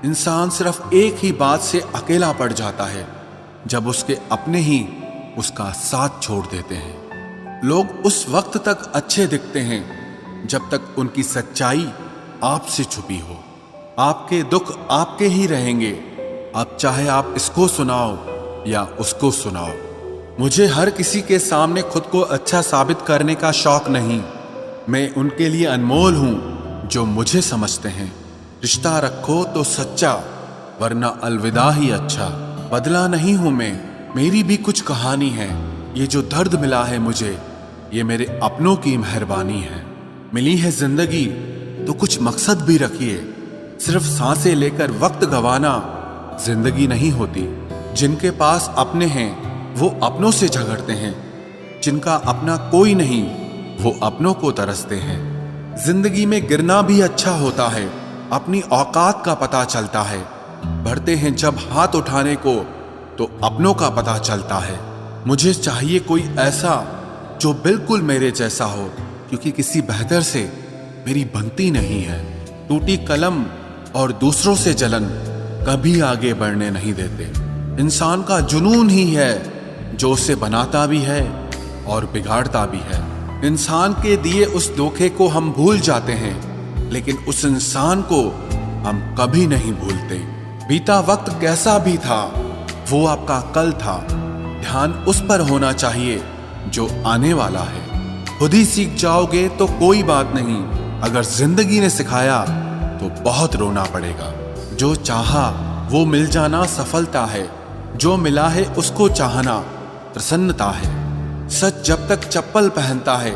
इंसान सिर्फ एक ही बात से अकेला पड़ जाता है, जब उसके अपने ही उसका साथ छोड़ देते हैं। लोग उस वक्त तक अच्छे दिखते हैं जब तक उनकी सच्चाई आपसे छुपी हो। आपके दुख आपके ही रहेंगे, अब चाहे आप इसको सुनाओ या उसको सुनाओ। मुझे हर किसी के सामने खुद को अच्छा साबित करने का शौक नहीं। मैं उनके लिए अनमोल हूं जो मुझे समझते हैं। रिश्ता रखो तो सच्चा, वरना अलविदा ही अच्छा। बदला नहीं हूं मैं, मेरी भी कुछ कहानी है। ये जो दर्द मिला है मुझे, ये मेरे अपनों की मेहरबानी है। मिली है जिंदगी तो कुछ मकसद भी रखिए। सिर्फ सांसें लेकर वक्त गंवाना जिंदगी नहीं होती। जिनके पास अपने हैं वो अपनों से झगड़ते हैं, जिनका अपना कोई नहीं वो अपनों को तरसते हैं। जिंदगी में गिरना भी अच्छा होता है, अपनी औकात का पता चलता है। बढ़ते हैं जब हाथ उठाने को तो अपनों का पता चलता है। मुझे चाहिए कोई ऐसा जो बिल्कुल मेरे जैसा हो, क्योंकि किसी बेहतर से मेरी बनती नहीं है। टूटी कलम और दूसरों से जलन कभी आगे बढ़ने नहीं देते। इंसान का जुनून ही है जो उसे बनाता भी है और बिगाड़ता भी है। इंसान के दिए उस धोखे को हम भूल जाते हैं, लेकिन उस इंसान को हम कभी नहीं भूलते। बीता वक्त कैसा भी था, वो आपका कल था। ध्यान उस पर होना चाहिए जो आने वाला है। खुद ही सीख जाओगे तो कोई बात नहीं, अगर जिंदगी ने सिखाया तो बहुत रोना पड़ेगा। जो चाहा वो मिल जाना सफलता है, जो मिला है उसको चाहना प्रसन्नता है। सच जब तक चप्पल पहनता है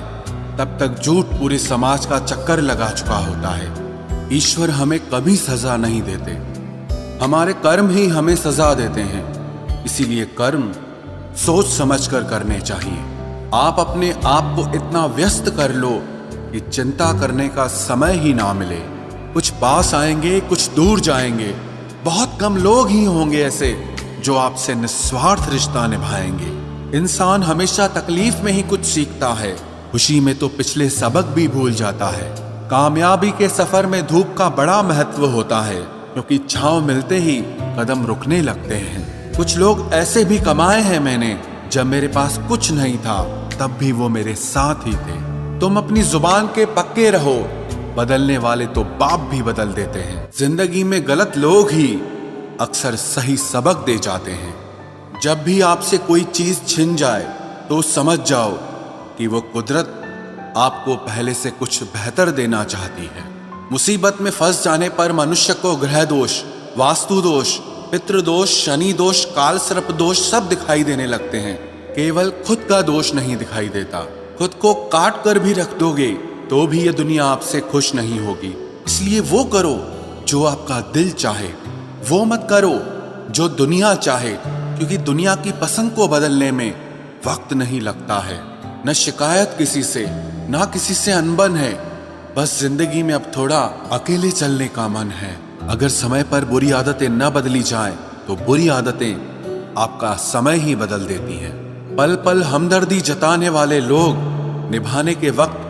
तब तक झूठ पूरे समाज का चक्कर लगा चुका होता है। ईश्वर हमें कभी सजा नहीं देते, हमारे कर्म ही हमें सजा देते हैं। इसीलिए कर्म सोच समझकर करने चाहिए। आप अपने आप को इतना व्यस्त कर लो कि चिंता करने का समय ही ना मिले। कुछ पास आएंगे, कुछ दूर जाएंगे। बहुत कम लोग ही होंगे ऐसे जो आपसे निस्वार्थ रिश्ता निभाएंगे। इंसान हमेशा तकलीफ में ही कुछ सीखता है, खुशी में तो पिछले सबक भी भूल जाता है। कामयाबी के सफर में धूप का बड़ा महत्व होता है, क्योंकि छांव मिलते ही कदम रुकने लगते हैं। कुछ लोग ऐसे भी कमाए हैं मैंने, जब मेरे पास कुछ नहीं था तब भी वो मेरे साथ ही थे। तुम अपनी जुबान के पक्के रहो, बदलने वाले तो बाप भी बदल देते हैं। जिंदगी में गलत लोग ही अक्सर सही सबक दे जाते हैं। जब भी आपसे कोई चीज छिन जाए तो समझ जाओ कि वो कुदरत आपको पहले से कुछ बेहतर देना चाहती है। मुसीबत में फंस जाने पर मनुष्य को ग्रह दोष, वास्तु दोष, पितृ दोष, शनि दोष, काल सर्प दोष सब दिखाई देने लगते हैं। केवल खुद का दोष नहीं दिखाई देता। खुद को काट कर भी रख दोगे तो भी ये दुनिया आपसे खुश नहीं होगी। इसलिए वो करो जो आपका दिल चाहे, वो मत करो जो दुनिया चाहे, क्योंकि दुनिया की पसंद को बदलने में वक्त नहीं लगता है। न शिकायत किसी से, ना किसी से अनबन है। बस जिंदगी में अब थोड़ा अकेले चलने का मन है। अगर समय पर बुरी आदतें न बदली जाएं, तो बुरी आदतें आपका समय ही बदल देती हैं। पल पल हमदर्दी जताने वाले लोग निभाने के वक्त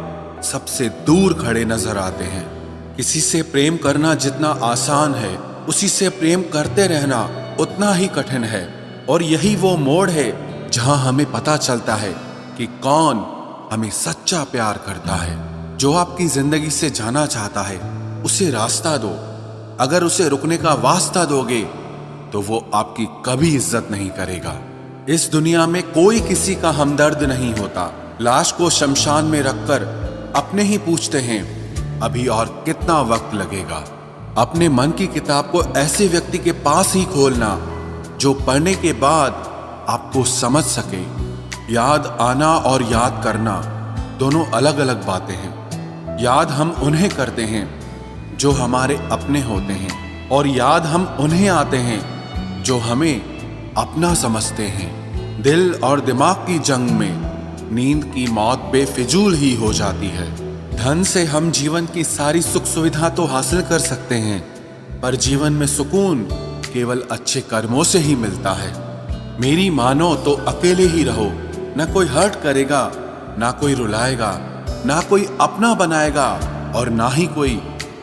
सबसे दूर खड़े नजर आते हैं। किसी से प्रेम करना जितना आसान है, उसी से प्रेम करते रहना उतना ही कठिन है। और यही वो मोड़ है जहां हमें पता चलता है कि कौन हमें सच्चा प्यार करता है। जो आपकी जिंदगी से जाना चाहता है उसे रास्ता दो। अगर उसे रुकने का वास्ता दोगे तो वो आपकी कभी इज्जत नहीं करेगा। इस दुनिया में कोई किसी का हमदर्द नहीं होता। लाश को शमशान में रखकर अपने ही पूछते हैं अभी और कितना वक्त लगेगा। अपने मन की किताब को ऐसे व्यक्ति के पास ही खोलना जो पढ़ने के बाद आपको समझ सके। याद आना और याद करना दोनों अलग अलग बातें हैं। याद हम उन्हें करते हैं जो हमारे अपने होते हैं, और याद हम उन्हें आते हैं जो हमें अपना समझते हैं। दिल और दिमाग की जंग में नींद की मौत बेफिजूल ही हो जाती है। धन से हम जीवन की सारी सुख सुविधा तो हासिल कर सकते हैं, पर जीवन में सुकून केवल अच्छे कर्मों से ही मिलता है। मेरी मानो तो अकेले ही रहो, ना कोई हर्ट करेगा, ना कोई रुलाएगा, ना कोई अपना बनाएगा और ना ही कोई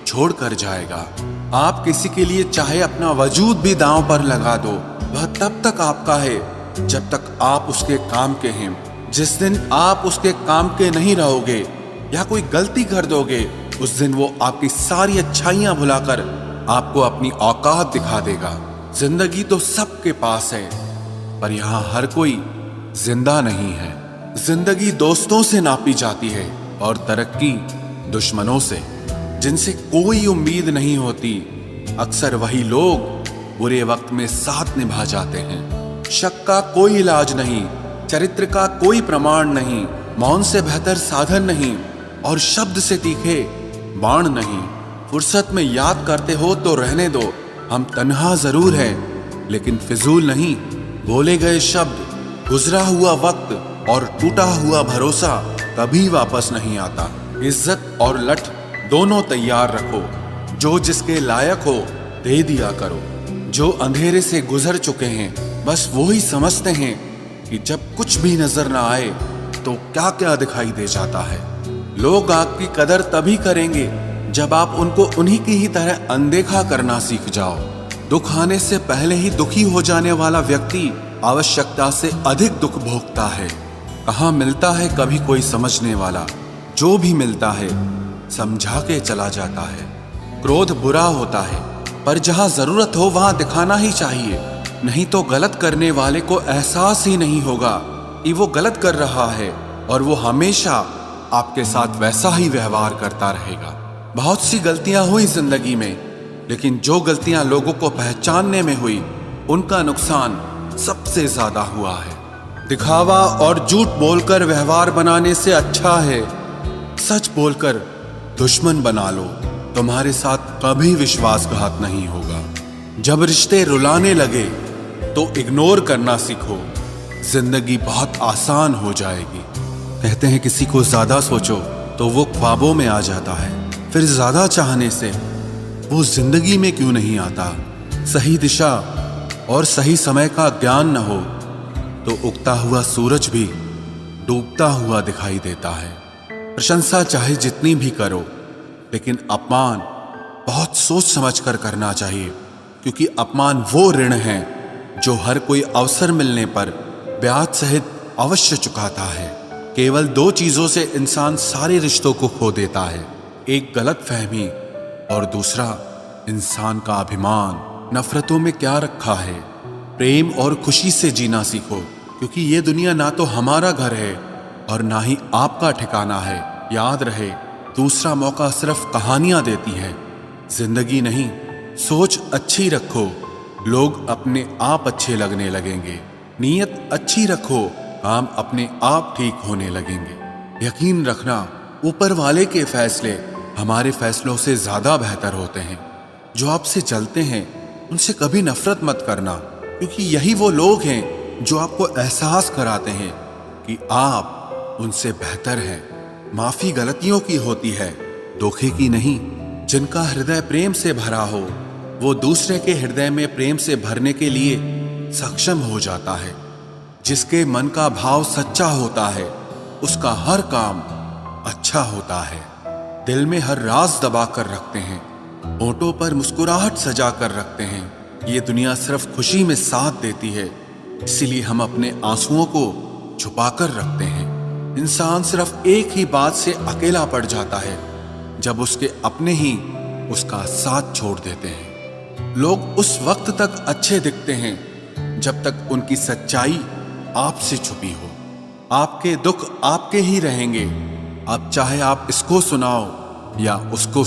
छोड़ कर जाएगा। आप किसी के लिए चाहे अपना वजूद भी दांव पर लगा दो, वह तब तक आपका है जब तक आप उसके काम के हैं। जिस दिन आप उसके काम के नहीं रहोगे या कोई गलती कर दोगे, उस दिन वो आपकी सारी अच्छाइयां भुलाकर आपको अपनी औकात दिखा देगा। जिंदगी तो सबके पास है, पर यहाँ हर कोई जिंदा नहीं है। जिंदगी दोस्तों से नापी जाती है और तरक्की दुश्मनों से। जिनसे कोई उम्मीद नहीं होती, अक्सर वही लोग बुरे वक्त में साथ निभा जाते हैं। शक का कोई इलाज नहीं, चरित्र का कोई प्रमाण नहीं, मौन से बेहतर साधन नहीं और शब्द से तीखे बाण नहीं। फुर्सत में याद करते हो तो रहने दो, हम तन्हा जरूर है लेकिन फिजूल नहीं। बोले गए शब्द, गुजरा हुआ वक्त और टूटा हुआ भरोसा कभी वापस नहीं आता। इज्जत और लठ दोनों तैयार रखो, जो जिसके लायक हो दे दिया करो। जो अंधेरे से गुजर चुके हैं बस वो ही समझते हैं कि जब कुछ भी नजर ना आए तो क्या क्या दिखाई दे जाता है। लोग आपकी कदर तभी करेंगे जब आप उनको उन्हीं की ही तरह अनदेखा करना सीख जाओ। दुख आने से पहले ही दुखी हो जाने वाला व्यक्ति आवश्यकता से अधिक दुख भोगता है। कहाँ मिलता है कभी कोई समझने वाला, जो भी मिलता है समझा के चला जाता है। क्रोध बुरा होता है, पर जहाँ जरूरत हो वहां दिखाना ही चाहिए, नहीं तो गलत करने वाले को एहसास ही नहीं होगा कि वो गलत कर रहा है और वो हमेशा आपके साथ वैसा ही व्यवहार करता रहेगा। बहुत सी गलतियां हुई जिंदगी में, लेकिन जो गलतियां लोगों को पहचानने में हुई, उनका नुकसान सबसे ज्यादा हुआ है। दिखावा और झूठ बोलकर व्यवहार बनाने से अच्छा है सच बोलकर दुश्मन बना लो, तुम्हारे साथ कभी विश्वासघात नहीं होगा। जब रिश्ते रुलाने लगे तो इग्नोर करना सीखो, जिंदगी बहुत आसान हो जाएगी। कहते हैं किसी को ज्यादा सोचो तो वो ख्वाबों में आ जाता है, फिर ज्यादा चाहने से वो जिंदगी में क्यों नहीं आता। सही दिशा और सही समय का ज्ञान न हो तो उगता हुआ सूरज भी डूबता हुआ दिखाई देता है। प्रशंसा चाहे जितनी भी करो, लेकिन अपमान बहुत सोच समझ कर करना चाहिए, क्योंकि अपमान वो ऋण है जो हर कोई अवसर मिलने पर ब्याज सहित अवश्य चुकाता है। केवल दो चीजों से इंसान सारे रिश्तों को खो देता है, एक गलतफहमी और दूसरा इंसान का अभिमान। नफरतों में क्या रखा है, प्रेम और खुशी से जीना सीखो, क्योंकि ये दुनिया ना तो हमारा घर है और ना ही आपका ठिकाना है। याद रहे, दूसरा मौका सिर्फ कहानियां देती है, जिंदगी नहीं। सोच अच्छी रखो, लोग अपने आप अच्छे लगने लगेंगे। नीयत अच्छी रखो, काम अपने आप ठीक होने लगेंगे। यकीन रखना, ऊपर वाले के फैसले हमारे फैसलों से ज्यादा बेहतर होते हैं। जो आपसे चलते हैं उनसे कभी नफरत मत करना, क्योंकि यही वो लोग हैं जो आपको एहसास कराते हैं कि आप उनसे बेहतर हैं। माफी गलतियों की होती है, धोखे की नहीं। जिनका हृदय प्रेम से भरा हो वो दूसरे के हृदय में प्रेम से भरने के लिए सक्षम हो जाता है। जिसके मन का भाव सच्चा होता है उसका हर काम अच्छा होता है। दिल में हर राज दबा कर रखते हैं, होठों पर मुस्कुराहट सजा कर रखते हैं। ये दुनिया सिर्फ खुशी में साथ देती है, इसीलिए हम अपने आंसुओं को छुपा कर रखते हैं। इंसान सिर्फ एक ही बात से अकेला पड़ जाता है, जब उसके अपने ही उसका साथ छोड़ देते हैं। लोग उस वक्त तक अच्छे दिखते हैं जब तक उनकी सच्चाई आपसे छुपी हो। आपके दुख आपके ही रहेंगे, अब चाहे आप इसको सुनाओ या उसको